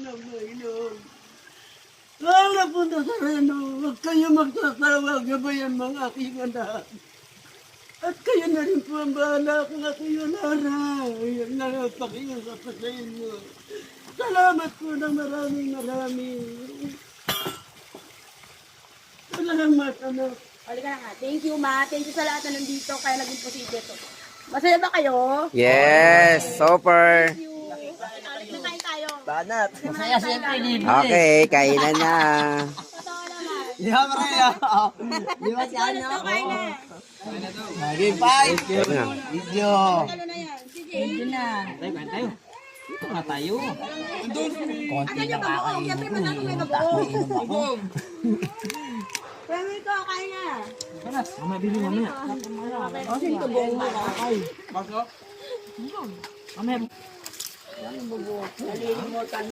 ng mainom. Kaya napunta sa Reno, huwag kayo magsasawa, gabayan mga aking anak. At kayo na rin po ang bahala kung ako yun, Lara. Yan na lang pakiusap ko sa inyo. Salamat po ng maraming. Salamat, anak. Halika na nga. Thank you, ma. Thank you sa lahat na nandito. Kaya naging posible to. Masaya ba kayo? Yes, super. Thank you. Nakain tayo. Banat. Masaya siyempre, libre. Okay, kainan na. Totoo naman. Di ba, Maria? Di ba si ano? Kain na. Okay, bye. Ayun na. Video. Ano na yan? CJ. Tayo. Dito na tayo. Konti Ano yung kabuong? Siyempre, manalo may kabuong. Pero ito, kain na. Mabili mamaya. O, sino kabuong mo? Mamaya. Nalilimutan